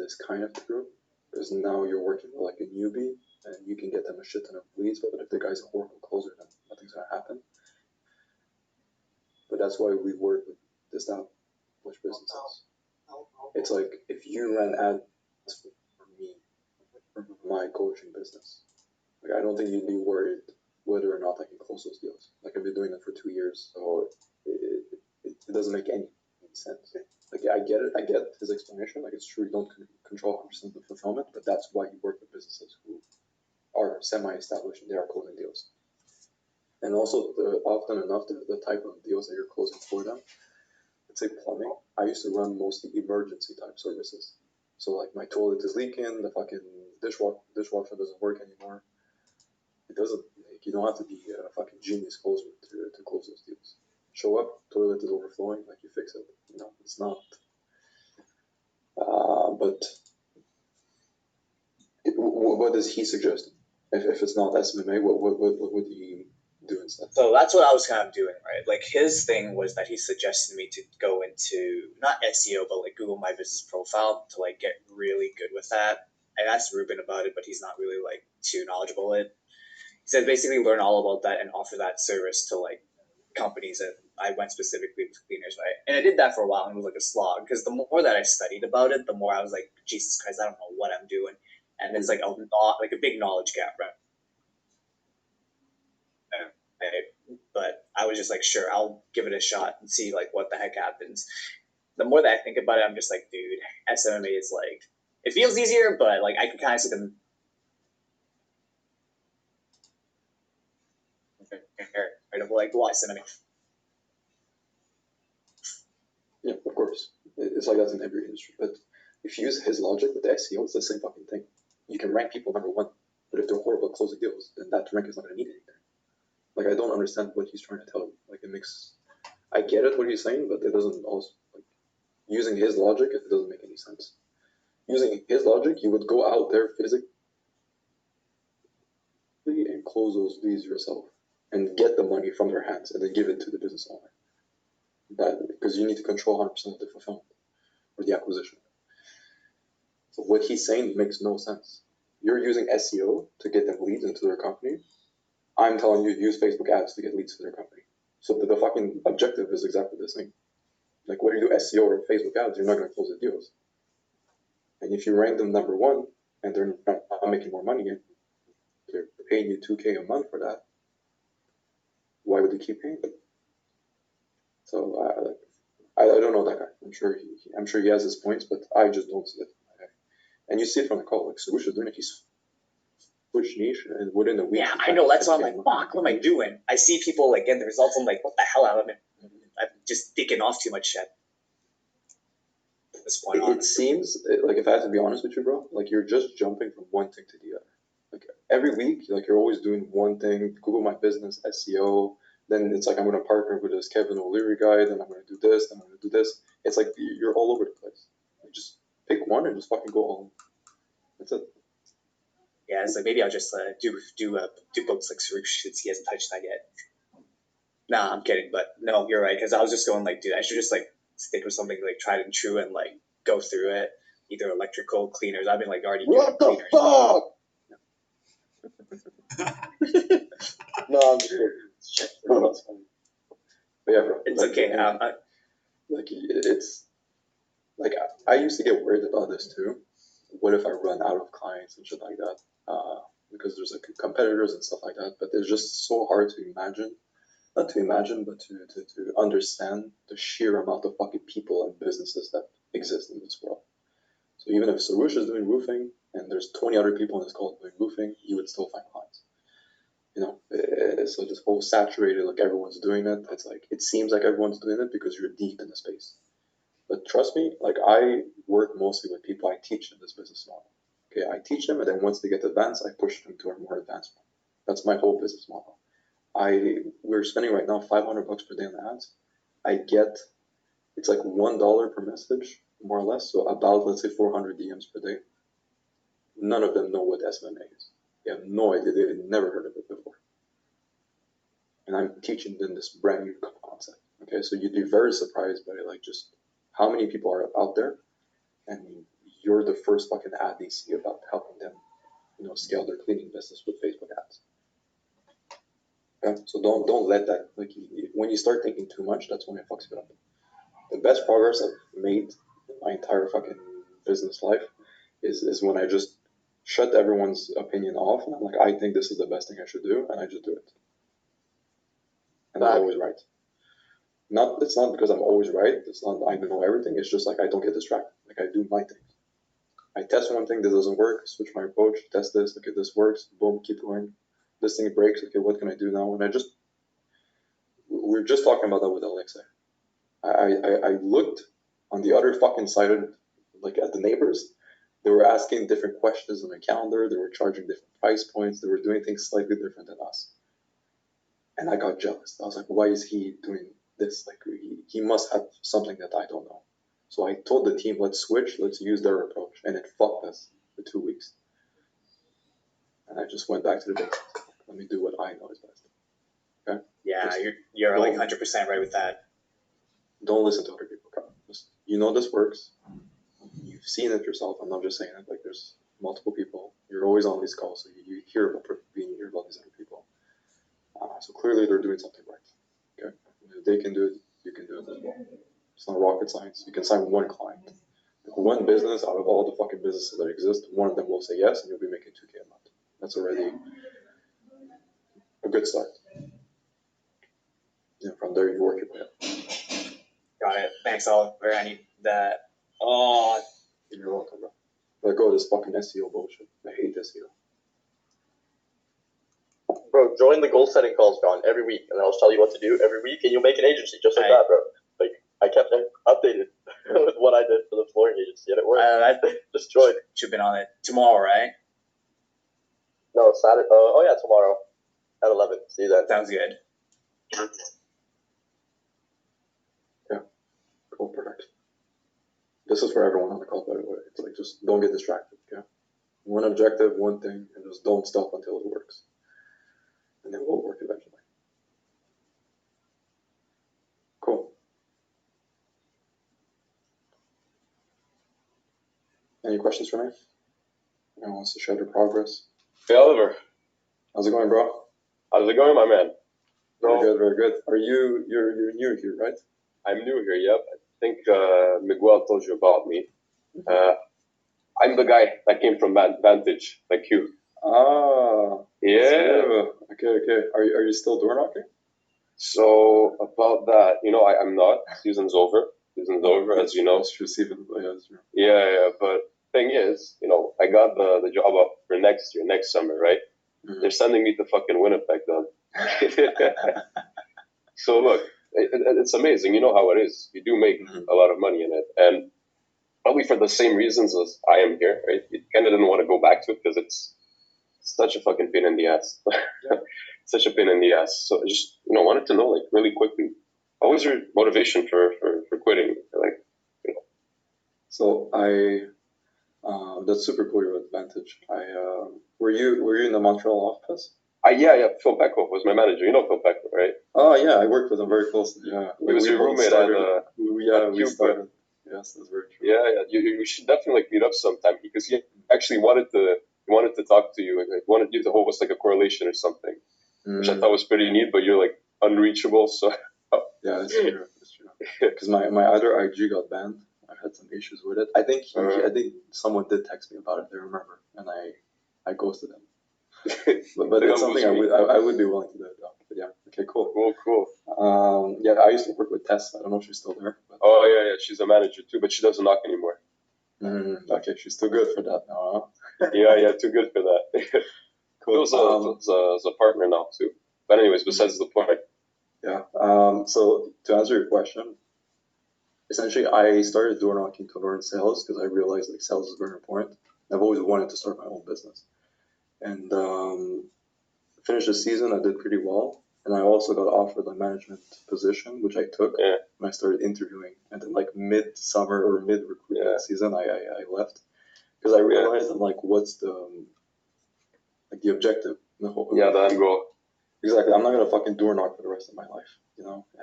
is kind of true, because now you're working with like a newbie and you can get them a shit ton of leads, but if the guy's a horrible closer, then nothing's gonna happen. But that's why we work with established businesses. It's like if you ran ads for me, for my coaching business, like I don't think you'd be worried whether or not I can close those deals. Like I've been doing it for 2 years, so it doesn't make any sense. Like I get it, I get his explanation. Like it's true, you don't control 100% of the fulfillment, but that's why you work with businesses who are semi-established and they are closing deals. And also, often enough, the type of deals that you're closing for them. Let's say plumbing. I used to run mostly emergency type services. So like my toilet is leaking, the fucking dishwasher doesn't work anymore. It doesn't. Like, you don't have to be a fucking genius closer to close those deals. Show up, toilet is overflowing, like you fix it. You know, it's not. But what does he suggest? If it's not SMMA, what would he do instead? So that's what I was kind of doing, right? Like his thing was that he suggested me to go into not SEO, but like Google My Business Profile to like get really good with that. I asked Ruben about it, but he's not really like too knowledgeable in it. He said basically learn all about that and offer that service to like companies, and I went specifically with cleaners, right? And I did that for a while, and it was like a slog because the more that I studied about it, the more I was like, Jesus Christ, I don't know what I'm doing, and there's like a big knowledge gap, right? But I was just like, sure, I'll give it a shot and see like what the heck happens. The more that I think about it, I'm just like, dude, SMMA is like, it feels easier, but like I can kind of see them. Right, of like, why SMMA? Yeah, of course. It's like that in every industry. But if you use his logic with the SEO, it's the same fucking thing. You can rank people number one, but if they're horrible at closing deals, then that rank is not going to mean anything. Like, I don't understand what he's trying to tell you. Like, it makes... I get it, what he's saying, but it doesn't also... Like, using his logic, it doesn't make any sense. Using his logic, you would go out there physically and close those leads yourself and get the money from their hands and then give it to the business owner. That, because you need to control 100% of the fulfillment or the acquisition. So what he's saying makes no sense. You're using SEO to get them leads into their company. I'm telling you to use Facebook ads to get leads to their company. So the fucking objective is exactly the same. Like whether you do SEO or Facebook ads, you're not going to close the deals. And if you rank them number one and they're not making more money and they're paying you $2,000 a month for that, why would they keep paying them? So I don't know that guy. I'm sure he has his points, but I just don't see it. And you see it from the call. Like Sarush is doing it. He's switched niche, and within a week. Yeah, I know. That's why I'm like, fuck, what am I doing? I see people like get the results. I'm like, what the hell? I'm just dicking off too much shit. At this point, it seems like, if I have to be honest with you, bro, like you're just jumping from one thing to the other. Like every week, like you're always doing one thing. Google My Business, SEO. Then it's like I'm going to partner with this Kevin O'Leary guy. Then I'm going to do this. Then I'm going to do this. It's like you're all over the place. You just pick one and just fucking go all in. That's it. Yeah, it's like maybe I'll just do books like Sarush since he hasn't touched that yet. Nah, I'm kidding, but no, you're right. Because I was just going like, dude, I should just like stick with something like tried and true and like go through it. Either electrical cleaners. I've been like already doing cleaners. What the fuck? No, I'm just kidding. No, that's funny. But yeah, bro. It's like, okay. Like it's like I used to get worried about this too. What if I run out of clients and shit like that? Because there's like competitors and stuff like that. But it's just so hard to imagine. Not to imagine, but to understand the sheer amount of fucking people and businesses that exist in this world. So even if Sarush is doing roofing and there's 20 other people in this call doing roofing, you would still find clients. You know, so this whole saturated, like everyone's doing it. It's like it seems like everyone's doing it because you're deep in the space. But trust me, like I work mostly with people I teach in this business model. Okay, I teach them, and then once they get advanced, I push them to a more advanced one. That's my whole business model. We're spending right now $500 per day on ads. I get, it's like $1 per message, more or less. So about, let's say, 400 DMs per day. None of them know what SMMA is. They have no idea. They've never heard of it before. And I'm teaching them this brand new concept. Okay, so you'd be very surprised by like just how many people are out there, and you're the first fucking ad they see about helping them, scale their cleaning business with Facebook ads. Okay? So don't let that, like, when you start thinking too much, that's when it fucks you up. The best progress I've made in my entire fucking business life is when I just shut everyone's opinion off, and I'm like, I think this is the best thing I should do, and I just do it. And I'm always right. It's not because I'm always right. It's not I know everything. It's just like I don't get distracted. Like I do my thing. I test one thing, this doesn't work, switch my approach, test this, okay, this works, boom, keep going. This thing breaks, okay, what can I do now? And we're just talking about that with Alexa. I looked on the other fucking side of, like, at the neighbors. They were asking different questions on the calendar, they were charging different price points, they were doing things slightly different than us. And I got jealous. I was like, why is he doing this? Like, he must have something that I don't know. So I told the team, let's switch, let's use their approach. And it fucked us for 2 weeks. And I just went back to the basics. Let me do what I know is best. Okay? Yeah, Just you're like 100% right with that. Don't listen to other people. Just, this works. You've seen it yourself. I'm not just saying it. Like, there's multiple people. You're always on these calls, so you hear about these other people. So clearly they're doing something right. Okay? If they can do it, you can do it as well. It's not rocket science. You can sign one client. Like, one business out of all the fucking businesses that exist, one of them will say yes, and you'll be making $2,000 a month. That's already a good start. From there you work your way up. Got it. Thanks, Oliver. I need that. Oh, You're welcome, bro. Let go of this fucking SEO bullshit. I hate SEO. Bro, join the goal setting calls, John, every week, and I'll tell you what to do every week, and you'll make an agency just like that, bro. Like, I kept updated with what I did for the flooring agency, and it worked. I Just join. should have been on it tomorrow, right? No, Saturday. Oh yeah, tomorrow at 11. See you then. Sounds good. Yeah. Cool, perfect. This is for everyone on the call, by the way. It's like, just don't get distracted, okay? One objective, one thing, and just don't stop until it works. And it will work eventually. Cool. Any questions for me? Anyone wants to share their progress? Hey Oliver, How's it going, bro? how's it going, my man? Very good, very good. You're new here, right? I'm new here, yep. I think Miguel told you about me. I'm the guy that came from Vantage, like you. Ah. Yeah. Okay. Are you still door knocking? So about that, I'm not. Season's over, as you know. That's true, Steven. Yeah, that's true. Yeah, but thing is, I got the job up for next summer, right? Mhm. They're sending me to fucking Winnipeg, dog. So look, it's amazing. You know how it is. You do make Mhm. a lot of money in it, and probably for the same reasons as I am here, right? You kind of didn't want to go back to it because it's such a fucking pain in the ass. Such a pain in the ass. So I just, wanted to know, like, really quickly, what was your motivation for quitting? Like, So that's super cool. Your advantage. Were you in the Montreal office? Yeah, Phil Pecco was my manager. You know Phil Pecco, right? Oh yeah, I worked with him very closely. Yeah, He was your roommate we started. Yes, that's very true. Yeah. You should definitely meet up sometime because he actually wanted to talk to you. Like, wanted you to host like a correlation or something, which I thought was pretty neat. But you're like unreachable, so. Yeah, that's true. Because my other IG got banned. I had some issues with it. I think someone did text me about it. I remember, and I ghosted him. but it's something I would be willing to do. But yeah, okay, cool. Cool. Yeah, I used to work with Tess. I don't know if she's still there. But, yeah, she's a manager too, but she doesn't knock anymore. Okay, she's too good for that now, huh? Yeah, too good for that. Cool. Phil's a partner now too. But anyways, besides the point. Yeah. So to answer your question, essentially I started door knocking to learn sales because I realized like sales is very important. I've always wanted to start my own business, and finished the season. I did pretty well, and I also got offered a management position, which I took. Yeah. And I started interviewing, and then like mid-summer or mid-recruitment season, I left because I realized I'm like, what's the objective? The end goal. Exactly. I'm not gonna fucking door knock for the rest of my life,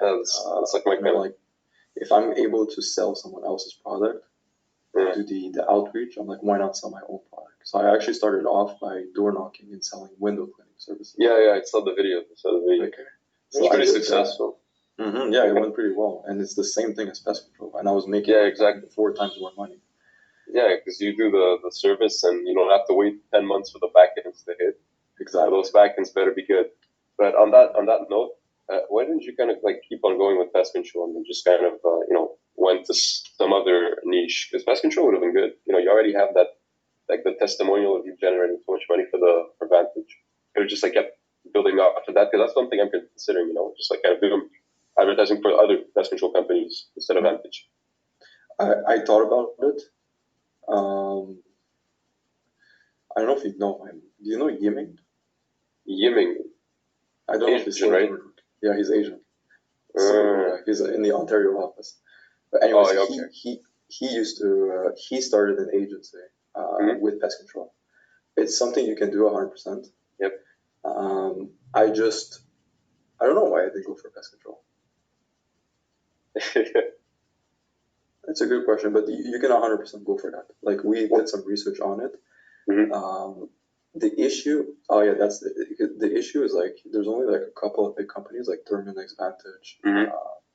That's like my kind of. like, if I'm able to sell someone else's product, Yeah. do the outreach. I'm like, why not sell my own product? So I actually started off by door knocking and selling window cleaning services. Yeah, I saw the video. Okay. It's So I pretty did that. successful. Yeah, it went pretty well, and it's the same thing as pest control, and I was making Yeah, exactly. 4 times more money. Yeah, because you do the service and you don't have to wait 10 months for the backends to hit. Exactly. Those backends better be good. But on that note, why didn't you kind of like keep on going with pest control and just kind of went to some other niche? Because pest control would have been good. You already have that, like, the testimonial of you generating so much money for Vantage. Could have just like kept building up after that, because that's one thing I'm considering. Just like kind of doing advertising for other pest control companies instead of Vantage. I thought about it. I don't know if you know him. Do you know Yiming? Yiming. I don't know if he's Asian, right? Yeah, he's Asian. He's in the Ontario office. But anyways, okay. he used to he started an agency with pest control. It's something you can do 100%. Yep. I don't know why I didn't go for pest control. That's a good question, but you can 100% go for that. Like, we did some research on it. Mm-hmm. The issue, that's the issue is, like, there's only like a couple of big companies like Terminix, Vantage, Mm-hmm.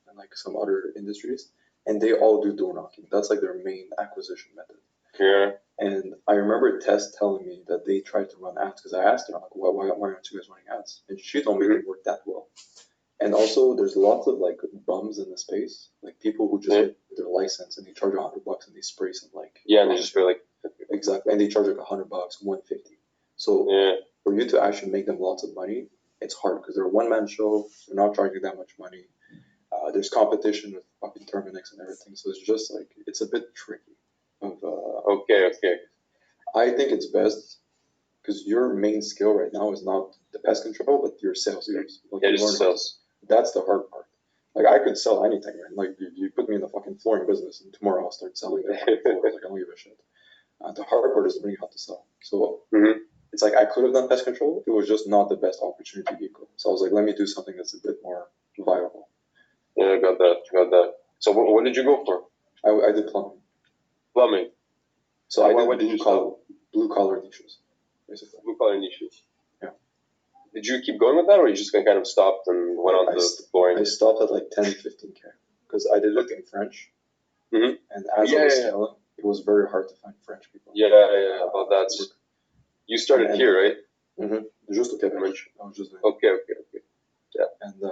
and like some other industries, and they all do door knocking. That's like their main acquisition method. Yeah. And I remember Tess telling me that they tried to run ads, because I asked her, I'm like, why aren't you guys running ads? And she told me they work that well. And also, there's lots of like bums in the space, like people who just get their license and they charge $100 and they spray some like. Yeah, and they just feel like. Exactly, and they charge like $100, $150. So for you to actually make them lots of money, it's hard because they're a one-man show. They're not charging that much money. There's competition with fucking Terminix and everything, so it's just like it's a bit tricky. Okay. I think it's best because your main skill right now is not the pest control, but your sales skills. Like, Yeah, just sales. That's the hard part. Like, I could sell anything, right? Like, you put me in the fucking flooring business, and tomorrow I'll start selling the fucking floors. Like, I don't give a shit. The hard part is learning how to sell. So it's like I could have done pest control. It was just not the best opportunity vehicle. So I was like, let me do something that's a bit more viable. Yeah, I got that. So what did you go for? I did plumbing. Plumbing. So I did blue collar niches, basically. Blue collar niches. Yeah. Did you keep going with that, or you just kind of stopped and went on to flooring? I stopped at like 10, 15K because I did it in French. Mm-hmm. And as I was scaling, it was very hard to find French people. Yeah, about that. You started here, right? Mm-hmm. Just to Quebec. I was just doing Okay. Yeah. And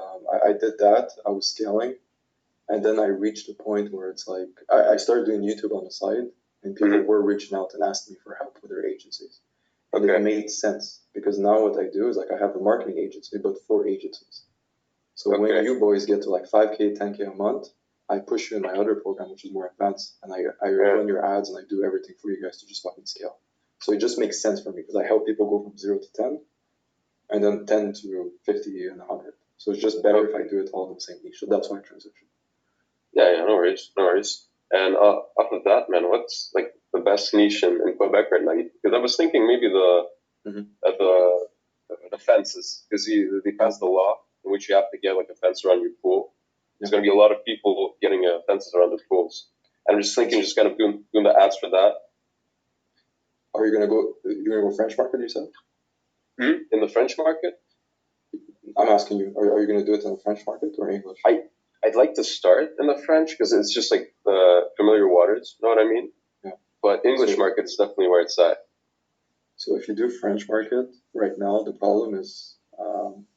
I did that. I was scaling. And then I reached a point where it's like, I started doing YouTube on the side, and people were reaching out and asking me for help with their agencies. And it made sense, because now what I do is, like, I have a marketing agency, but 4 agencies. So when you boys get to like 5K, 10K a month, I push you in my other program, which is more advanced, and I run your ads and I do everything for you guys to just fucking scale. So it just makes sense for me, because I help people go from 0 to 10, and then 10 to 50 and 100. So it's just better if I do it all in the same niche. So that's why I transitioned. Yeah, no worries. And off of that, man, what's like the best niche in Quebec right now? Because I was thinking maybe the fences, because they passed the law in which you have to get like a fence around your pool. There's going to be a lot of people getting fences around their pools. And I'm just thinking, just kind of doing the ads for that. Are you gonna go French market, you said? In the French market? I'm asking you, are you gonna do it in the French market or English? I'd like to start in the French because it's just like familiar waters, you know what I mean? Yeah. But English market is definitely where it's at. So if you do French market right now, the problem is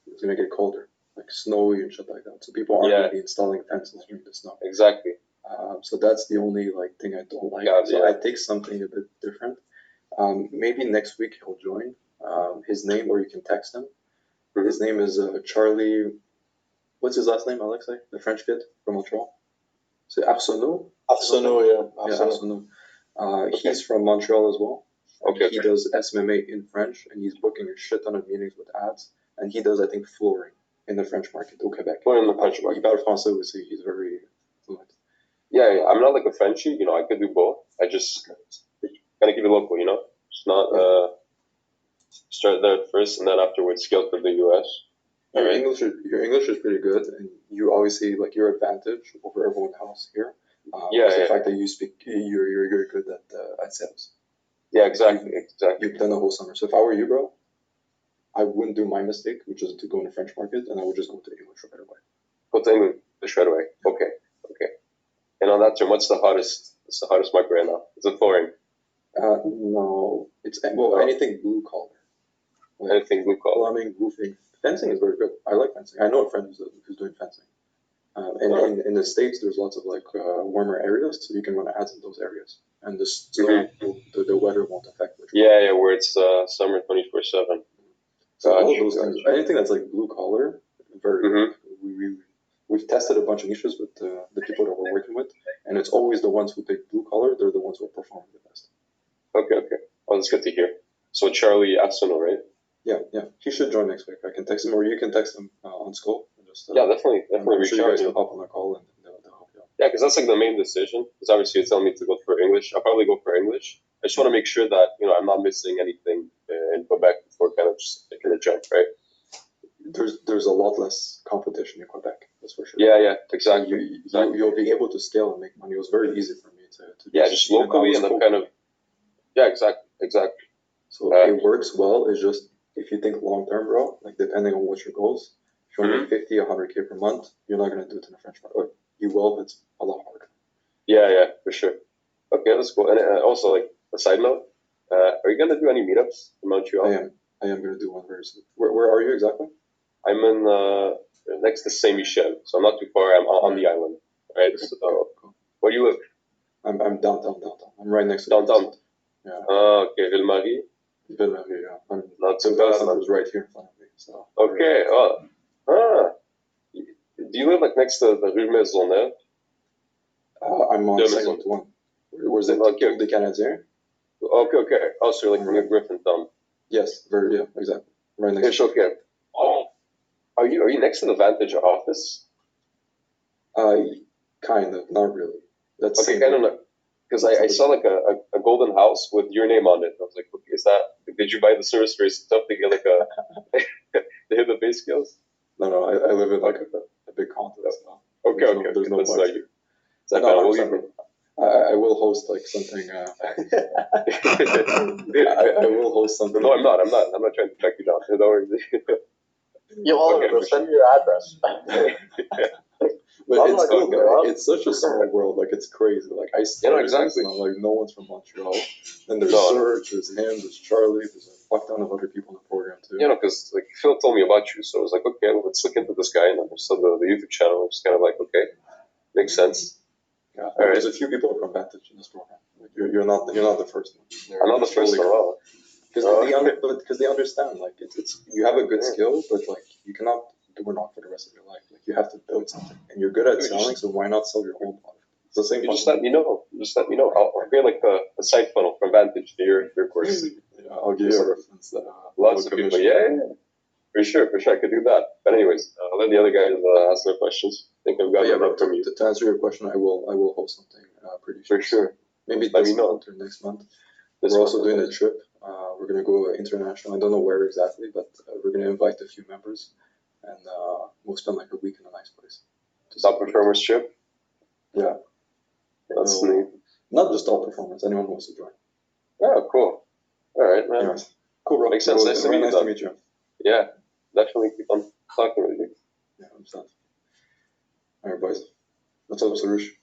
it's gonna get colder, like snowy and shit like that. So people aren't gonna be installing fences during the snow. Exactly. So that's the only like thing I don't like. I take something a bit different. Maybe next week he'll join. His name, or you can text him. His name is Charlie. What's his last name, Alexei? The French kid from Montreal. So Arsenault? Arsenault. He's from Montreal as well. Okay. He does SMMA in French, and he's booking a shit ton of meetings with ads. And he does, I think, flooring in the French market, au Québec. In the French market. Il parle français aussi. He's very fluent. Yeah, I'm not like a Frenchie. I could do both. I just gotta keep it local. Just not start there at first and then afterwards scale to the US. Your English is pretty good, and you obviously, like, your advantage over everyone else here because the yeah. fact that you speak, you're good at sales. Yeah, exactly. You've done the whole summer. So if I were you, bro, I wouldn't do my mistake, which is to go in the French market, and I would just go to English right away. Go to English right away. Okay. And on that term, what's the hottest market right now? Is it flooring? No, it's anything blue collar. Like Anything blue collar? plumbing, roofing, fencing is very good. I like fencing. I know a friend who's doing fencing. In the States, there's lots of warmer areas, so you can run ads in those areas, and the snow, the weather won't affect it. Yeah, where it's summer 24/7. So all of Gotcha, those things, gotcha. anything that's like blue collar, very good. We've tested a bunch of niches with the people that we're working with, and it's always the ones who pick blue collar. They're the ones who are performing the best. Okay. Oh, that's good to hear. So Charlie Asano, right? Yeah. He should join next week. I can text him, or you can text him on Skull. Just, Yeah, definitely I'm reach sure you out. guys can hop on a call and they'll help you out. Yeah, because that's like the main decision. Because obviously you're telling me to go for English. I'll probably go for English. I just want to make sure that I'm not missing anything in Quebec before kind of just taking a jump, right? There's a lot less competition in Quebec. That's for sure. Yeah, exactly. You'll be able to scale and make money. It was very easy for me to just locally and then kind of. Yeah, exactly. So it works well. It's just if you think long term, bro, like depending on what your goals, if you want to make 50, 100K per month, you're not gonna do it in a French market. Or you will, but it's a lot harder. Yeah, for sure. Okay, that's cool. And also, like a side note, are you gonna do any meetups in Montreal? I am gonna do one very soon. Where are you exactly? I'm in next to Saint Michel, so I'm not too far. I'm on the island, right? So, Cool. where do you live? I'm downtown. I'm right next to Downtown. Yeah. Okay, Ville-Marie. Ville-Marie, yeah. I'm Not the too bad. center's right here in front of me. So. Okay. Do you live like next to the Rue Maisonneuve? I'm on Maison. 71. Where's it? Okay. Des Canadiens? Okay. Oh, so you're like near Griffintown. Yes, exactly. Right next. It's okay. Oh, are you next to the Vantage office? Kind of, not really. That's okay. Kind of, because I saw like a golden house with your name on it. I was like, okay, is that? Did you buy the service for stuff to get like a? They have the base skills. No, I live in like a big contest now. Okay. There's no That's much. not you. Is that kind of what you? I will host like something. I will host something. No, I'm not trying to track you down. Don't worry. Bro, send me your address. But it's cool, bro. It's such a small world. Like it's crazy. Like I started exactly. this, and I'm like, no one's from Montreal. Then there's Serge, there's him, there's Charlie, there's a fuck ton of other people in the program too. Because like Phil told me about you, so I was like, okay, well, let's look into this guy. And then there's the YouTube channel. It's kind of like, okay, makes sense. Yeah, there's a few people from Vantage in this program. Like you're not the first one. I'm not the first one. Because they understand, like it's you have a good skill, but like you cannot door knock for the rest of your life. Like you have to build something, and you're good at selling, so why not sell your own product? It's the same. Just let me know. I'll create like a side funnel from Vantage to your course. I'll give you a reference. Lots of people. Yeah. For sure. I could do that. But anyways, I'll let the other guys ask their questions. I think I've got enough from you. To answer your question, I will host something pretty soon. For sure. Maybe this month or next month. We're also doing a trip. We're gonna go international. I don't know where exactly, but we're gonna invite a few members, and we'll spend like a week in a nice place. Top performers trip. Yeah. That's neat. Not just all performers. Anyone who wants to join. Oh, cool. All right, man. Anyways, cool, bro. Makes sense. Nice to meet you. Yeah, definitely keep on talking with you. Yeah, I'm sad. All right, boys. What's up, Sarush?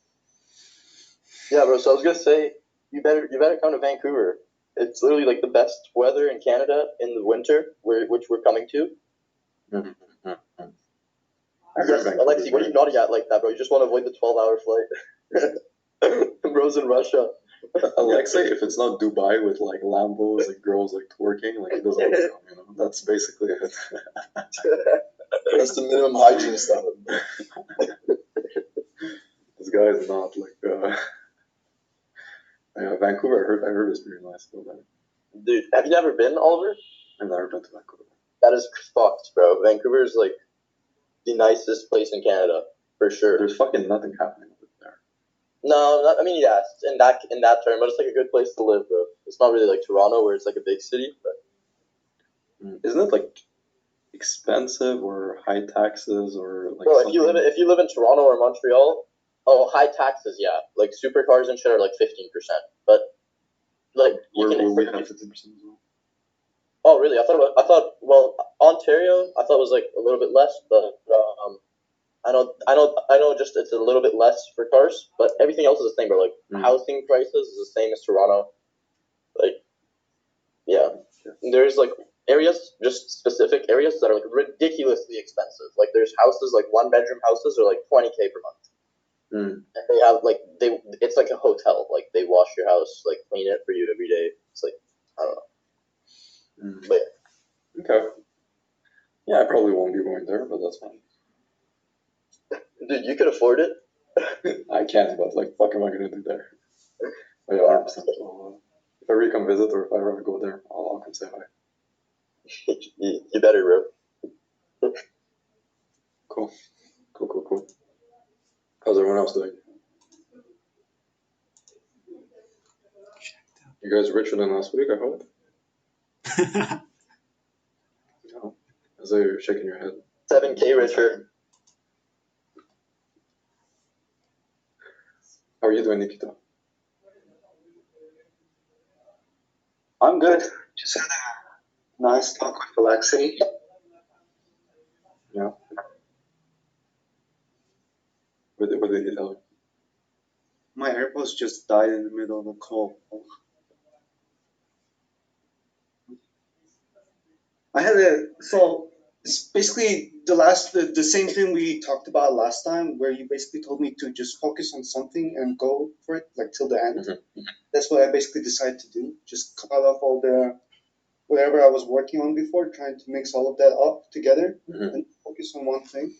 Yeah, bro. So I was gonna say, you better come to Vancouver. It's literally like the best weather in Canada in the winter, which we're coming to. Mm-hmm. Yes, Alexi, what are you nodding at like that, bro? You just want to avoid the 12-hour flight. Bro's in Russia. Alexei, if it's not Dubai with like Lambos and girls like twerking, like it doesn't want to come, That's basically it. That's the minimum hygiene stuff. This guy is not like Vancouver. I heard is pretty nice. Dude, have you never been, Oliver? I've never been to Vancouver. That is fucked, bro. Vancouver is like the nicest place in Canada for sure. There's fucking nothing happening over there. No, I mean, yeah, in that term, but it's like a good place to live, bro. It's not really like Toronto where it's like a big city, but isn't it like expensive or high taxes or like? Bro, if you live in Toronto or Montreal, Oh, high taxes, yeah. Like supercars and shit are like 15%, but like you Where can. we have 15% as well. Oh, really? I thought. Well, Ontario, I thought was like a little bit less, but I know. Just it's a little bit less for cars, but everything else is the same. But like housing prices is the same as Toronto. Like, yeah, there's like areas, just specific areas that are like ridiculously expensive. Like there's houses, like 1-bedroom houses are like 20K per month. And they have like it's like a hotel. Like they wash your house, like clean it for you every day. It's like I don't know. But Okay. Yeah, I probably won't be going there, but that's fine. dude, you could afford it. I can't, but like, fuck am I gonna do there? But yeah, 100%. If I ever come visit or if I ever go there, I'll come say hi. You better, bro. Cool. How's everyone else doing? You guys richer than last week, I hope? No. As though you're shaking your head. 7K richer. How are you doing, Nikita? I'm good. Just had a nice talk with Alexei. Yeah. What did he tell you? My AirPods just died in the middle of a call. So it's basically the same thing we talked about last time, where you basically told me to just focus on something and go for it, like till the end. Mm-hmm. That's what I basically decided to do. Just cut off all the whatever I was working on before, trying to mix all of that up together and focus on one thing.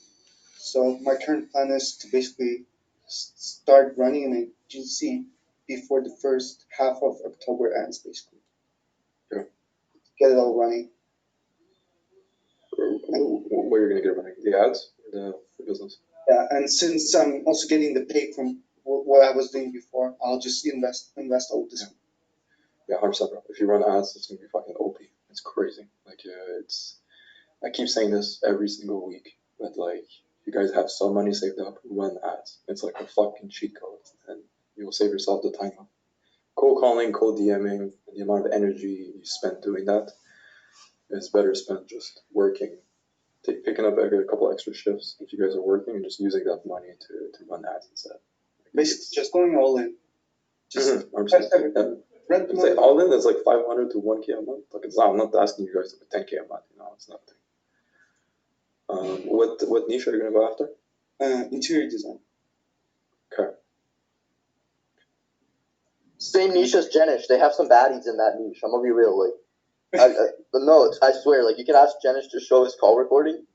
So my current plan is to basically start running an agency before the first half of October ends, basically. Yeah. Get it all running. What are you gonna get running? The ads or the business? Yeah, and since I'm also getting the pay from what I was doing before, I'll just invest all this. Yeah, 100%, bro. If you run ads, it's gonna be fucking OP. It's crazy. Like, I keep saying this every single week, but like, you guys have some money saved up, run ads. It's like a fucking cheat code, and you'll save yourself the time of cold calling, cold DMing, and the amount of energy you spend doing that. It's better spent just working, picking up a couple extra shifts if you guys are working, and just using that money to run ads instead. Basically, just going all in. Just 100%. rent It's like all in is like 500 to 1K a month. Like I'm not asking you guys to put 10K a month. It's nothing. What niche are you gonna go after? Interior design. Okay. Same niche as Jenish. They have some baddies in that niche. I'm gonna be real. Like, no, I swear. Like, you can ask Jenish to show his call recording.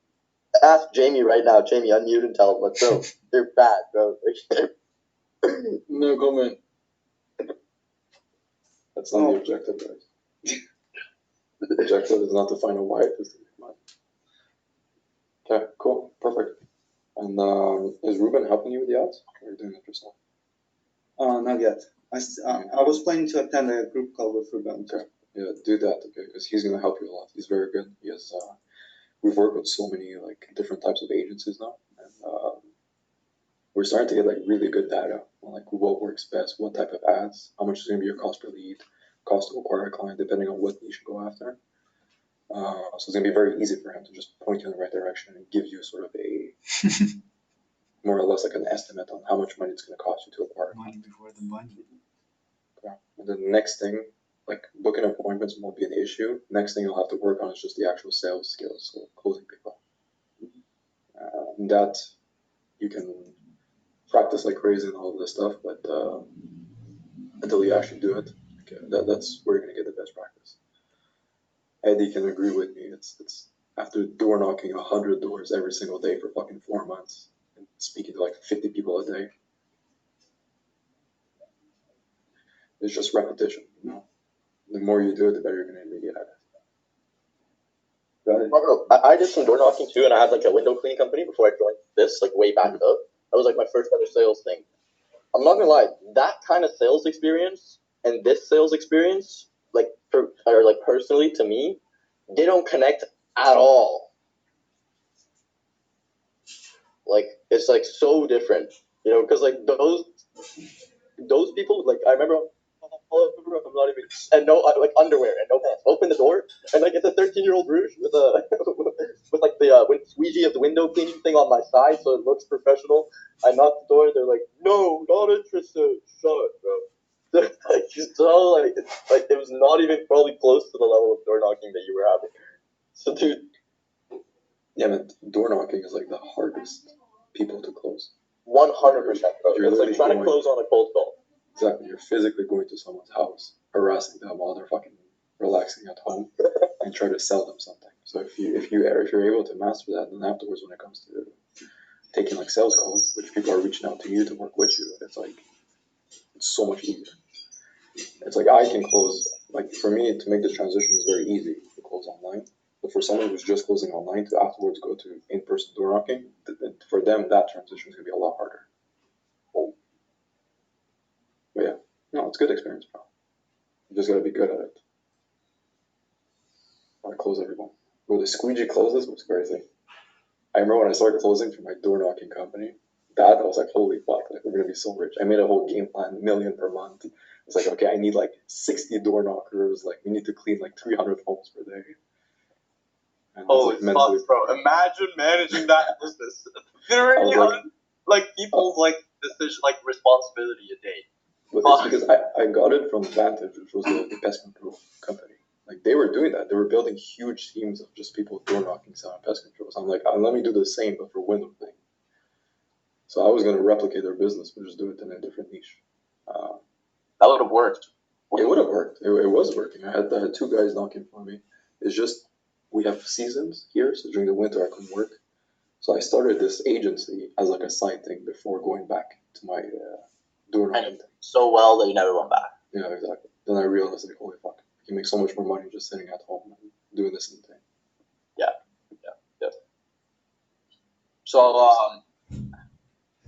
Ask Jamie right now. Jamie, unmute and tell him. Like, bro, they're bad, bro. No comment. That's not the objective, guys. The objective is not to find a wife, it's to make money. Okay, cool, perfect. And is Ruben helping you with the ads, or are you doing it yourself? Not yet. I was planning to attend a group call with Ruben. Okay, yeah, do that, okay, because he's gonna help you a lot. He's very good. He has. We've worked with so many like different types of agencies now, and we're starting to get like really good data on like what works best, what type of ads, how much is gonna be your cost per lead, cost to acquire a client, depending on what you should go after. So it's gonna be very easy for him to just point you in the right direction and give you sort of a more or less like an estimate on how much money it's gonna cost you to acquire. Money before the money. Okay. And then the next thing, like booking appointments won't be an issue. Next thing you'll have to work on is just the actual sales skills, so closing people. And that you can practice like crazy and all of this stuff, but until you actually do it, okay, that's where you're gonna get the best practice. Eddie can agree with me. It's after door knocking 100 doors every single day for fucking 4 months and speaking to like 50 people a day. It's just repetition, The more you do it, the better you're gonna be at it. Got it? I did some door knocking too, and I had like a window cleaning company before I joined this, like way back up. That was like my first ever sales thing. I'm not gonna lie, that kind of sales experience and this sales experience, like personally to me, they don't connect at all. Like, it's like so different. You know, because like those people, like I remember, I'm not even, and no, like underwear and no pants. Open the door, and like it's a 13-year-old Rouge with a with like the with squeegee of the window cleaning thing on my side, so it looks professional. I knock the door, they're like, "No, not interested." Shut, bro. Like so, like it's like it was not even probably close to the level of door knocking that you were having. So, dude, Yeah, man, door knocking is like the hardest people to close. 100%, bro. You're It's like literally trying to going- close on a cold call. Exactly, you're physically going to someone's house, harassing them while they're fucking relaxing at home, and try to sell them something. So if you're able to master that, then afterwards, when it comes to taking like sales calls, which people are reaching out to you to work with you, it's so much easier. It's like I can close, like for me to make the transition is very easy to close online. But for someone who's just closing online to afterwards go to in-person door knocking, for them that transition is gonna be a lot harder. But yeah, no, it's good experience, bro. You just gotta be good at it. I close everyone. Bro, the squeegee closes was crazy. I remember when I started closing for my door knocking company, I was like, holy fuck, like we're gonna be so rich. I made a whole game plan, $1 million per month. It's like, okay, I need like 60 door knockers, like we need to clean like 300 homes per day. And I was, Holy like, mentally fuck, bro! Imagine managing that business. 300 like people's like decision, like responsibility a day. But it's because I got it from Vantage, which was the pest control company. Like they were doing that. They were building huge teams of just people door knocking selling pest control. So I'm like, let me do the same, but for window thing. So I was going to replicate their business, but just do it in a different niche. That would have worked. It would have worked. It was working. I had 2 guys knocking for me. It's just we have seasons here, so during the winter I couldn't work. So I started this agency as like a side thing before going back to my door knocking thing. So well that you never went back. Yeah, exactly. Then I realized like, holy fuck, you can make so much more money just sitting at home and doing the same thing. So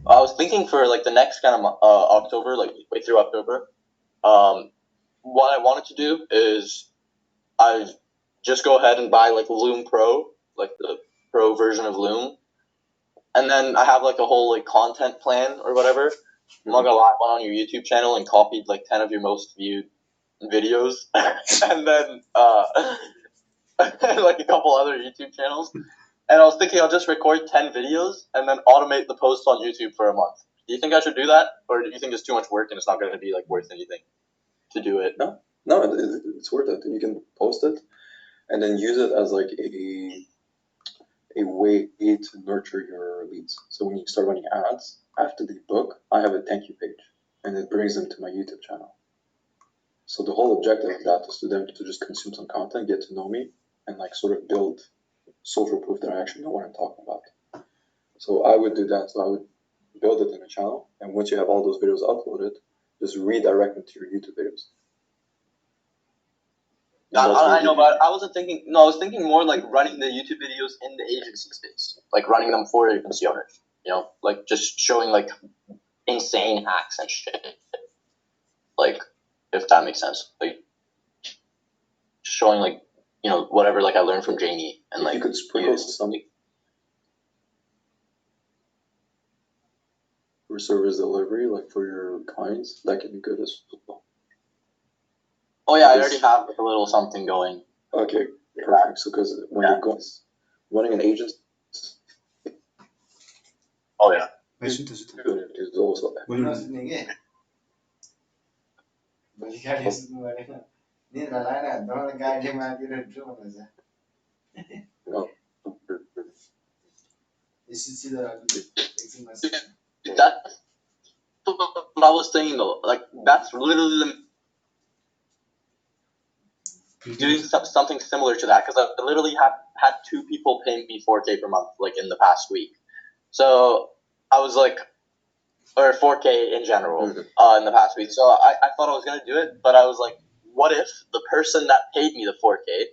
I was thinking for like the next kind of October, like way through October, what I wanted to do is I just go ahead and buy like Loom Pro, like the pro version of Loom, and then I have like a whole like content plan or whatever. I'm not gonna lie, I went on your YouTube channel and copied like 10 of your most viewed videos, and then like a couple other YouTube channels. And I was thinking I'll just record 10 videos and then automate the posts on YouTube for a month. Do you think I should do that, or do you think it's too much work and it's not going to be like worth anything to do it? No, it's worth it. You can post it and then use it as like a way to nurture your leads. So when you start running ads after the book, I have a thank you page, and it brings them to my YouTube channel. So the whole objective of that is to them to just consume some content, get to know me, and like sort of build social proof that I actually know what I'm talking about. So I would do that. So I would build it in a channel, and once you have all those videos uploaded, just redirect them to your YouTube videos. I know, but I wasn't thinking. No, I was thinking more like running the YouTube videos in the agency space, like running them for agency owners. You know, like just showing like insane hacks and shit. Like, if that makes sense, like just showing like whatever like I learned from Jamie and If like you could sprinkle some for service delivery, like for your clients, that could be good as well. Oh yeah, I already have like a little something going. Okay, perfect. So because when you're going running an agency, Oh yeah. is also That's what I was saying though. Like that's literally doing something similar to that because I literally had 2 people paying me $4K per month like in the past week. So I was like, or $4K in general in the past week. So I thought I was gonna do it, but I was like, what if the person that paid me the $4K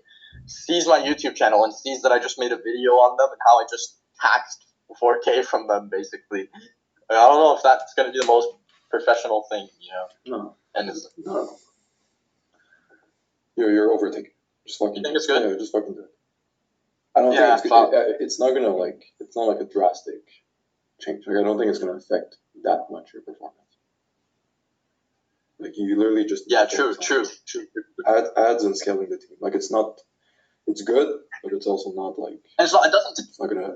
sees my YouTube channel and sees that I just made a video on them and how I just taxed $4K from them basically. I don't know if that's gonna be the most professional thing, No. And it's, No. You're overthinking. Just fucking. You think it's good? Yeah, just fucking do it. I don't think it's good. It's not gonna like. It's not like a drastic change. Like I don't think it's gonna affect that much your performance. Like you literally just True. ads and scaling the team. Like it's good, but it's also not like And it doesn't it's not gonna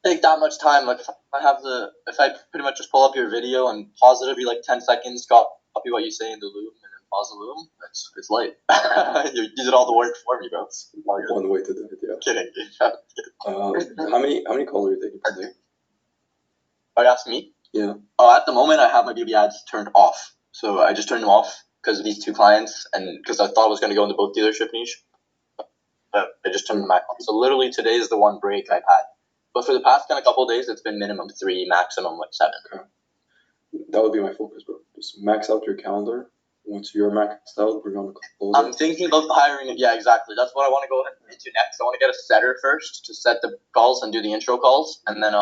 take that much time. Like if I pretty much just pull up your video and pause it every like 10 seconds, copy what you say in the loom, and then pause the loom, it's late. You did all the work for me, bro. It's all good. one way to do it. Yeah. Kidding. How many calls are you taking per day? Are you asking me? Yeah. At the moment, I have my BB ads turned off. So I just turned them off because of these two clients and because I thought I was going to go into both dealership niche. But I just turned them back on. So literally today is the one break I've had. But for the past kind of couple of days, it's been minimum 3, maximum like 7. Okay. That would be my focus, bro. Just max out your calendar. Once you're maxed out, bring on the closer. I'm thinking about hiring. Yeah, exactly. That's what I want to go into next. I want to get a setter first to set the calls and do the intro calls, and then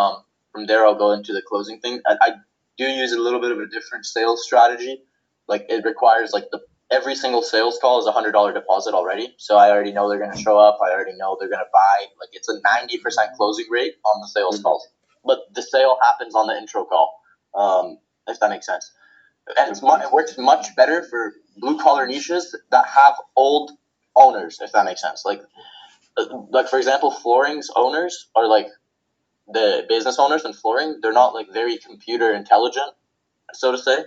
from there I'll go into the closing thing. I do use a little bit of a different sales strategy. Like it requires like every single sales call is $100 deposit already, so I already know they're gonna show up. I already know they're gonna buy. Like it's a 90% closing rate on the sales calls, but the sale happens on the intro call. If that makes sense. And it works much better for blue collar niches that have old owners, if that makes sense. Like for example, flooring's owners are like the business owners in flooring. They're not like very computer intelligent, so to say.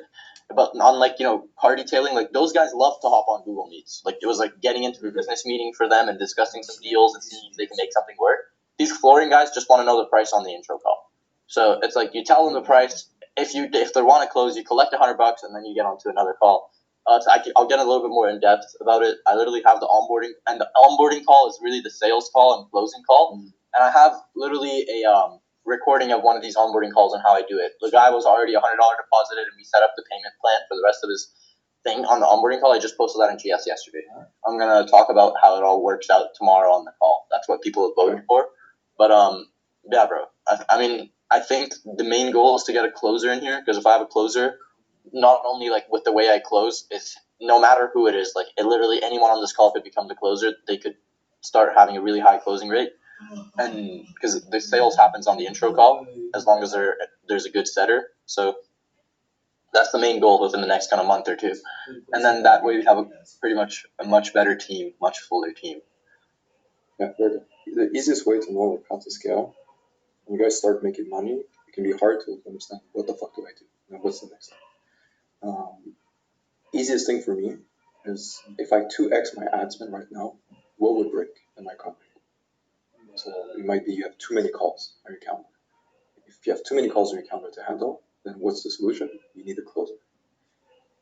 But unlike car detailing, like those guys love to hop on Google Meets. Like it was like getting into a business meeting for them and discussing some deals and seeing if they can make something work. These flooring guys just want to know the price on the intro call. So it's like you tell them the price. If they want to close, you collect $100 and then you get onto another call. I'll get a little bit more in depth about it. I literally have the onboarding, and the onboarding call is really the sales call and closing call. And I have literally a recording of one of these onboarding calls and how I do it. The guy was already $100 deposited, and we set up the payment plan for the rest of his thing on the onboarding call. I just posted that in GS yesterday. I'm gonna talk about how it all works out tomorrow on the call. That's what people have voted for. But yeah, bro. I think the main goal is to get a closer in here, because if I have a closer, not only like with the way I close, it's no matter who it is, like literally anyone on this call could become the closer. They could start having a really high closing rate, and because the sales happens on the intro call, as long as there's a good setter. So that's the main goal within the next kind of month or two, and then that way we have pretty much a much better team, much fuller team. Yeah, very good. The easiest way to know like how to scale, when you guys start making money, it can be hard to understand what the fuck do I do? Now, what's the next step? Easiest thing for me is if I 2x my ad spend right now, what would break in my company? So it might be you have too many calls on your calendar. If you have too many calls on your calendar to handle, then what's the solution? You need a closer.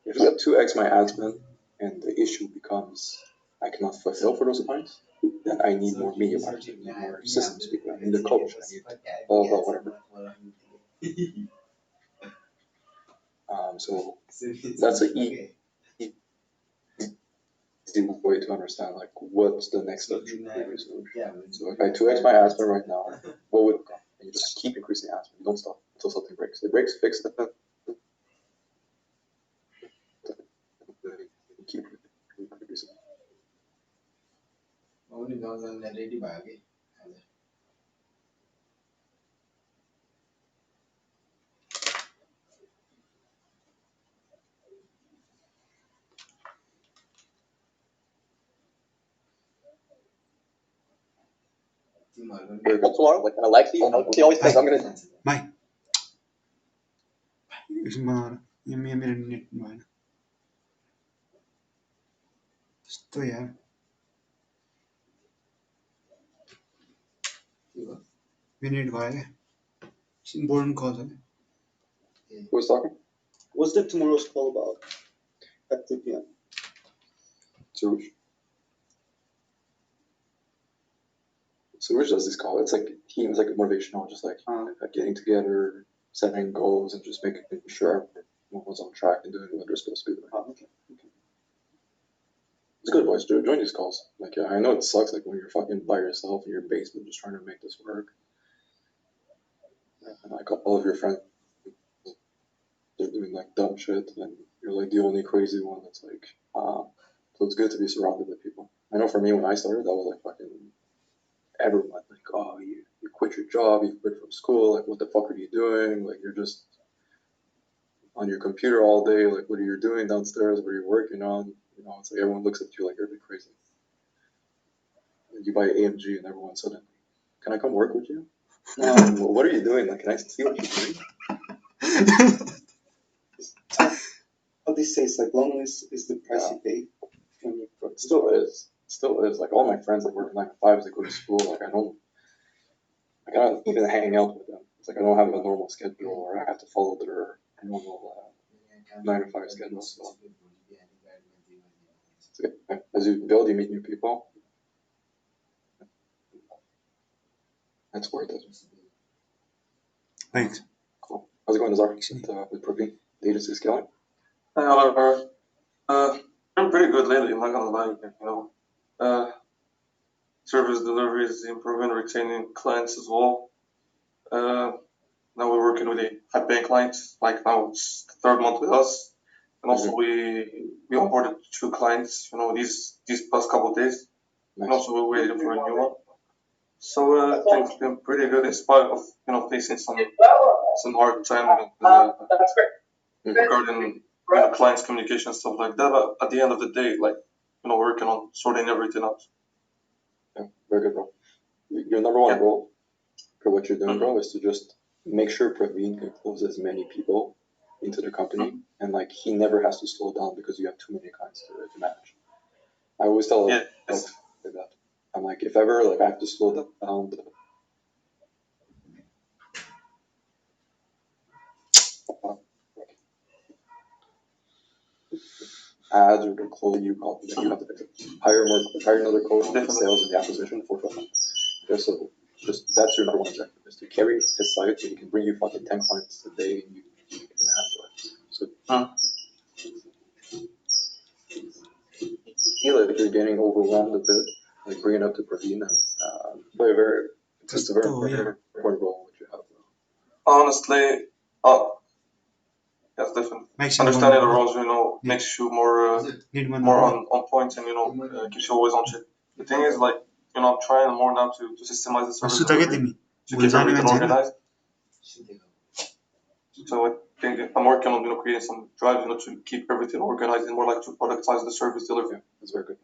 If I 2x my ad spend and the issue becomes I cannot fulfill for those clients, then I need more media buyers, I need more systems people, I need a coach, I need blah, whatever. So that's an easy way to understand like what's the next step should be your solution. So if I 2x my ad spend right now, what would it come? And you just keep increasing ad spend. You don't stop until something breaks. It breaks, fix it. Keep increasing. Tomorrow, like an Alexi, he always thinks I'm gonna. Bye. मेरा net भएन त्यस्तो यार मेरो net भयो क्या important कल छ क्या Who was talking? What's the tomorrow's call about? At 2 p.m. Surush. Surush does this call. It's like teams, like motivational, just like getting together, setting goals, and just making sure everyone's on track and doing what they're supposed to be doing. Okay. It's good, boys. Join these calls. Like, yeah, I know it sucks, like, when you're fucking by yourself in your basement just trying to make this work. And, like, all of your friends, they're doing, like, dumb shit, and you're, like, the only crazy one that's, like, so it's good to be surrounded with people. I know for me, when I started, that was, like, fucking everyone, like, oh, you quit quit your job, you quit from school, like what the fuck are you doing? Like you're just on your computer all day, like what are you doing downstairs, what are you working on? You know, it's like everyone looks at you like you're a bit crazy. And you buy AMG and everyone suddenly, can I come work with you? Well, what are you doing? Like, can I see what you're doing? How they say it's like loneliness is the price you pay. But it still is. It still is. Like all my friends that work 9 to 5s, they go to school. Like I don't even hang out with them. It's like I don't have a normal schedule, or I have to follow their normal 9 to 5 schedule. So it's good. As you build, you meet new people. That's worth it. Thanks. Cool. How's it going, Nazar? With Praveen, the agency scaling? Hi, Oliver. I'm pretty good lately, I'm not gonna lie, you know. Service delivery is improving, retaining clients as well. Now we're working with a high-paying clients, like now it's the third month with us. And also we onboarded 2 clients, you know, these past couple of days. And also we're waiting for a new one. So things have been pretty good in spite of, you know, facing some hard time regarding clients' communication, stuff like that. But at the end of the day, like, you know, working on sorting everything out. Yeah, very good, bro. Your number one goal for what you're doing, bro, is to just make sure Praveen can close as many people into the company, and like he never has to slow down because you have too many clients to manage. I always tell like that. I'm like, if ever like I have to slow down the ads or the close, you have to hire another coach in the sales and the acquisition for fulfillment. So just that's your number one objective, is to carry his site so he can bring you fucking 10 clients a day and you can handle it. So you feel like you're getting overwhelmed a bit, like bring it up to Praveen and play it's a very important role which you have. Honestly, yes, definitely. Understanding the roles, you know, makes you more on point, and you know, keeps you always on check. The thing is, like, you know, I'm trying more now to systemize the service delivery, to keep everything organized. So I think I'm working on, you know, creating some drive, you know, to keep everything organized and more like to productize the service delivery. That's very good.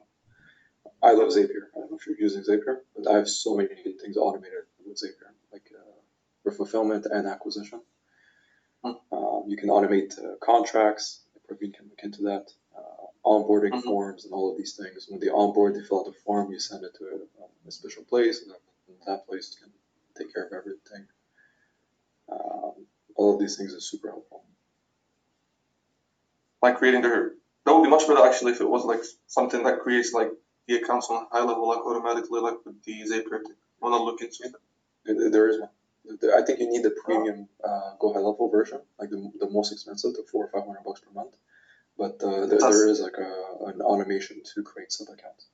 I love Zapier. I don't know if you're using Zapier, but I have so many things automated with Zapier, like for fulfillment and acquisition. You can automate contracts. Praveen can look into that. Onboarding forms and all of these things. When they onboard, they fill out the form. You send it to a special place, and then that place can take care of everything. All of these things are super helpful. Like creating that would be much better actually if it was like something that creates like the accounts on a high level, like automatically, like with the Zapier thing. I want to look into it. There is one. I think you need the premium Go High Level version, like the most expensive, the $400 or $500 per month. But there is like an automation to create sub accounts.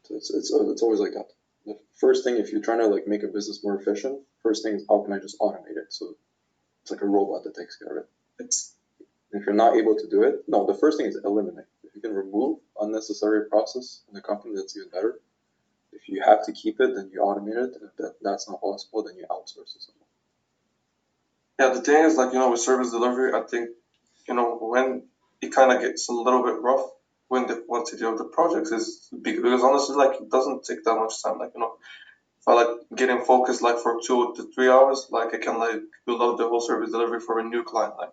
So it's always like that. The first thing, if you're trying to like make a business more efficient, first thing is how can I just automate it? So it's like a robot that takes care of it. If you're not able to do it, no, the first thing is eliminate. If you can remove unnecessary process in the company, that's even better. If you have to keep it, then you automate it. If that's not possible, then you outsource it. Yeah, the thing is, like, you know, with service delivery, I think, you know, when it kind of gets a little bit rough when the quantity of the projects is big, because honestly, like, it doesn't take that much time. Like, you know, if I like getting focused like for 2 to 3 hours, like I can like build out the whole service delivery for a new client. Like,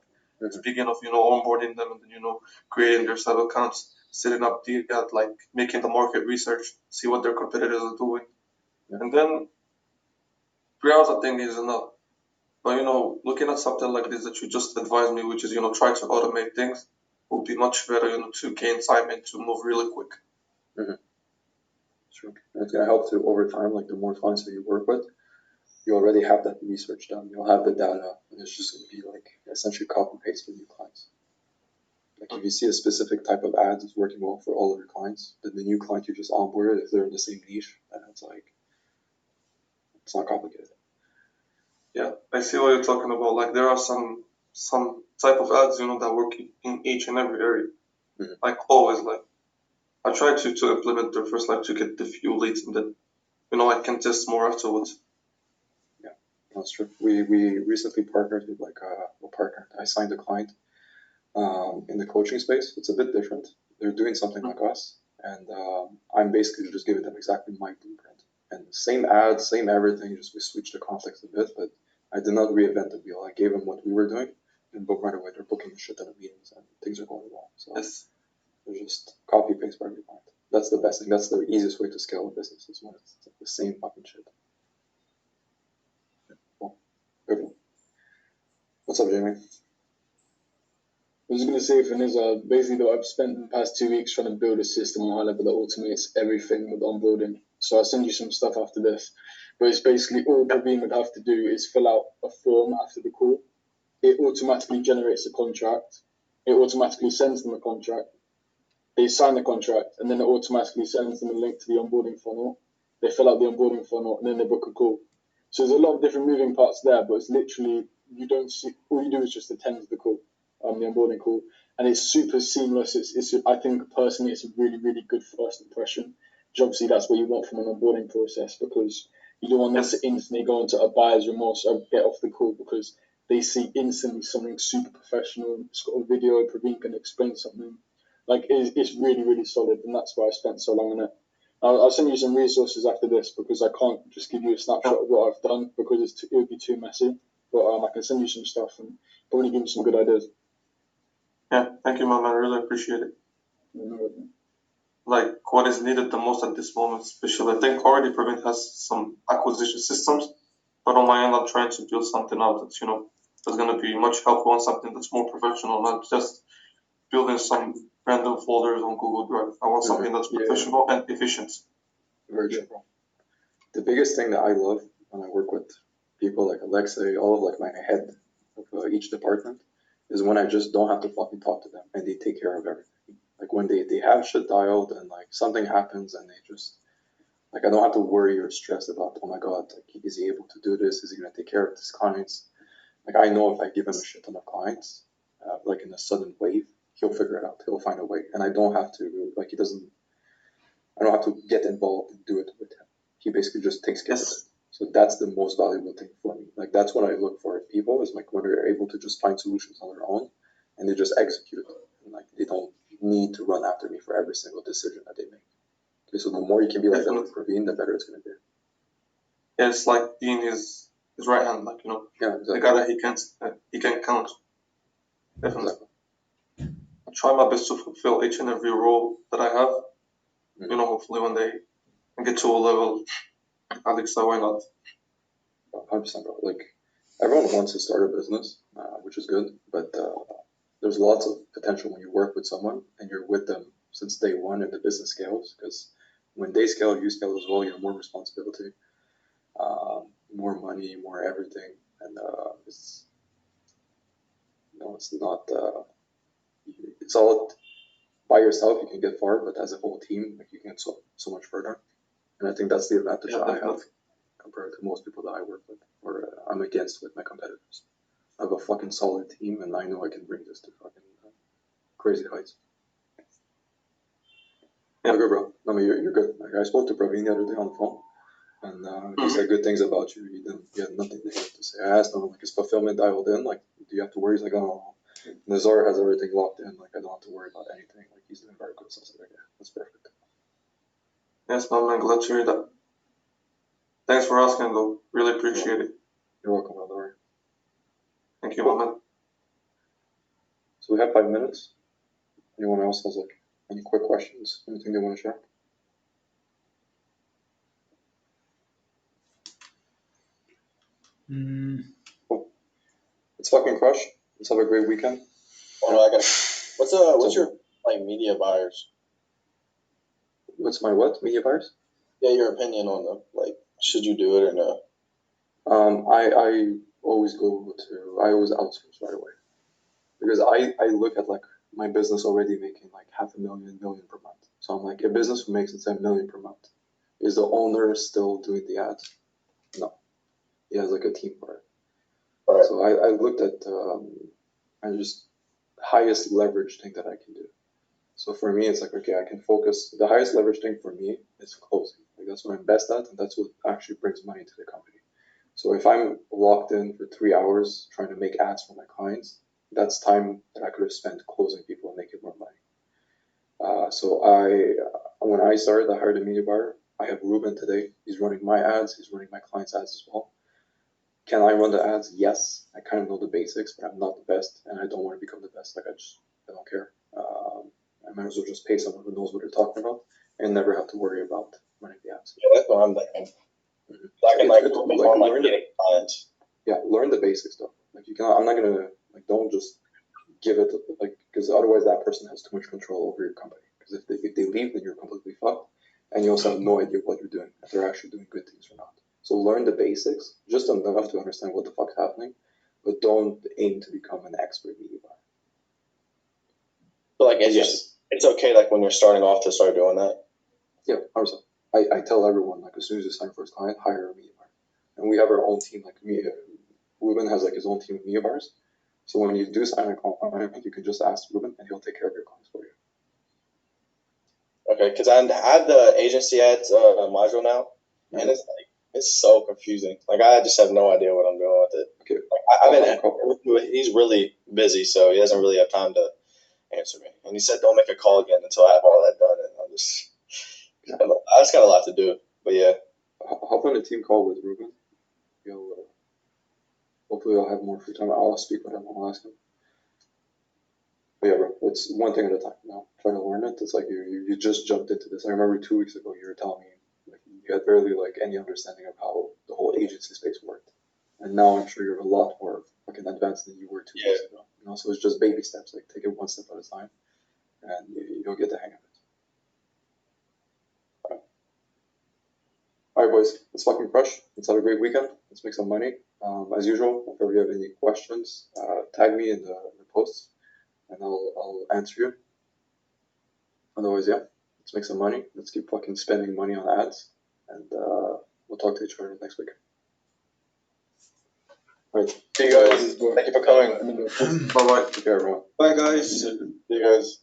speaking of, you know, onboarding them and then, you know, creating their sub accounts, setting up the like making the market research, see what their competitors are doing, and then 3 hours I think is enough. But you know, looking at something like this that you just advised me, which is, you know, try to automate things, would be much better, you know, to gain time and to move really quick. Sure. And it's gonna help to over time, like the more clients that you work with, you already have that research done. You'll have the data, and it's just gonna be like essentially copy paste for new clients. Like if you see a specific type of ads is working well for all of your clients, then the new client you just onboarded, if they're in the same niche, then it's like it's not complicated. Yeah, I see what you're talking about. Like there are some type of ads, you know, that work in each and every area. Like always, like I try to implement them first, like to get the few leads, and then, you know, I can test more afterwards. That's true. We recently partnered with like a partner. I signed a client in the coaching space. It's a bit different. They're doing something like us, and I'm basically just giving them exactly my blueprint and same ads, same everything. Just we switched the context a bit, but I did not reinvent the wheel. I gave them what we were doing, and book right away. They're booking shit ton of meetings, and things are going well. So Yes. they're just copy paste for every client. That's the best thing. That's the easiest way to scale a business is when it's like the same fucking shit. Cool. Good one. What's up, Jamie? I was going to say, Vanessa, basically I've spent the past 2 weeks trying to build a system on high level that automates everything with onboarding. So I'll send you some stuff after this. But it's basically all Praveen would have to do is fill out a form after the call. It automatically generates a contract. It automatically sends them a contract. They sign the contract, and then it automatically sends them a link to the onboarding funnel. They fill out the onboarding funnel, and then they book a call. So there's a lot of different moving parts there, but it's literally, you don't see, all you do is just attend the call, the onboarding call, and it's super seamless. It's I think personally it's a really, really good first impression. Which obviously that's what you want from an onboarding process, because you don't want them to instantly go into a buyer's remorse or get off the call because they see instantly something super professional. It's got a video, Praveen can explain something. Like it's really, really solid, and that's why I spent so long on it. I'll send you some resources after this because I can't just give you a snapshot of what I've done because it would be too messy. But I can send you some stuff and probably give you some good ideas. Yeah, thank you, man. I really appreciate it. Like what is needed the most at this moment, especially I think already Praveen has some acquisition systems, but on my end I'm trying to build something out that's that's gonna be much helpful and something that's more professional, not just building some random folders on Google Drive. I want something that's professional and efficient. Very true. The biggest thing that I love when I work with people like Alexei, all of like my head of each department, is when I just don't have to fucking talk to them and they take care of everything. Like when they have shit dialed and like something happens and they just like I don't have to worry or stress about, oh my god, like is he able to do this? Is he gonna take care of his clients? Like I know if I give him a shit ton of clients, like in a sudden wave, he'll figure it out. He'll find a way, and I don't have to like he doesn't. I don't have to get involved and do it with him. He basically just takes care of it. So that's the most valuable thing for me. Like that's what I look for in people is like when they're able to just find solutions on their own and they just execute. And like they don't need to run after me for every single decision that they make. Okay, so the more you can be like that with Praveen, the better it's gonna be. Yeah, it's like being his right hand, like Yeah, exactly. the guy that he can count. Definitely. Exactly. I try my best to fulfill each and every role that I have. Hopefully one day I get to a level, Alexa, why not? 100%, bro. Like everyone wants to start a business, which is good, but there's lots of potential when you work with someone and you're with them since day one and the business scales. Because when they scale, you scale as well. You have more responsibility, more money, more everything, and it's it's not. It's all by yourself. You can get far, but as a whole team, like you can get so much further. And I think that's the advantage that I have compared to most people that I work with or I'm against with my competitors. I have a fucking solid team, and I know I can bring this to fucking crazy heights. Yeah, good, bro. I mean, you're good. Like I spoke to Praveen the other day on the phone, and he said good things about you. He had nothing negative to say. I asked him like, is fulfillment dialed in? Like, do you have to worry? He's like, oh, Nazar has everything locked in. Like, I don't have to worry about anything. Like, he's doing very good. So I was like, yeah, that's perfect. Yes, man, I'm glad to hear that. Thanks for asking, though. Really appreciate it. You're welcome, brother. Thank you, man. So we have 5 minutes. Anyone else has like any quick questions? Anything they want to share? Cool. It's fucking crush. Let's have a great weekend. Oh no, I got. What's your like media buyers? What's my what? Media buyers? Yeah, your opinion on them. Like, should you do it or no? I always I always outsource right away because I look at like my business already making like $500,000 per month. So I'm like, a business who makes $10 million per month, is the owner still doing the ads? No, he has like a team for it. Right. So I looked at I just highest leverage thing that I can do. So for me, it's like, okay, I can focus. The highest leverage thing for me is closing. Like that's what I'm best at, and that's what actually brings money to the company. So if I'm locked in for 3 hours trying to make ads for my clients, that's time that I could have spent closing people and making more money. When I started, I hired a media buyer. I have Ruben today. He's running my ads. He's running my clients' ads as well. Can I run the ads? Yes. I kind of know the basics, but I'm not the best, and I don't want to become the best. Like I don't care. I might as well just pay someone who knows what they're talking about and never have to worry about running the ads. Yeah, that's what I'm thinking. I can It's focus like on like learn getting clients. learn the basics though. Like I'm not gonna like don't just give it like because otherwise that person has too much control over your company. Because if they leave, then you're completely fucked, and you also have no idea what you're doing if they're actually doing good things or not. So learn the basics, just enough to understand what the fuck's happening, but don't aim to become an expert media buyer. But like it's okay like when you're starting off to start doing that. Yeah, 100%. I tell everyone like as soon as you sign for his client, hire a media buyer, and we have our own team. Like Ruben has like his own team of media buyers. So when you do sign a client, you can just ask Ruben, and he'll take care of your clients for you. Okay, because I have the agency ads module now, and it's so confusing. Like I just have no idea what I'm doing with it. Okay. Like, he's really busy, so he doesn't really have time to answer me. And he said, "Don't make a call again until I have all that done." And I just got a lot to do. But yeah, hop on a team call with Ruben. Hopefully I'll have more free time. I'll speak with him. I'll ask him. But yeah, bro, it's one thing at a time. Now try to learn it. It's like you just jumped into this. I remember 2 weeks ago you were telling me like you had barely like any understanding of how the whole agency space worked, and now I'm sure you're a lot more fucking advanced than you were 2 weeks ago. You know, so it's just baby steps. Like take it one step at a time, and you'll get the hang of it. All right, boys, let's fucking crush. Let's have a great weekend. Let's make some money. As usual, if ever you have any questions, tag me in the posts, and I'll answer you. Otherwise, yeah, let's make some money. Let's keep fucking spending money on ads, and we'll talk to each other next week. All right. see you guys. Thank you for coming. Bye bye. Take care, everyone. Bye, guys. See you guys.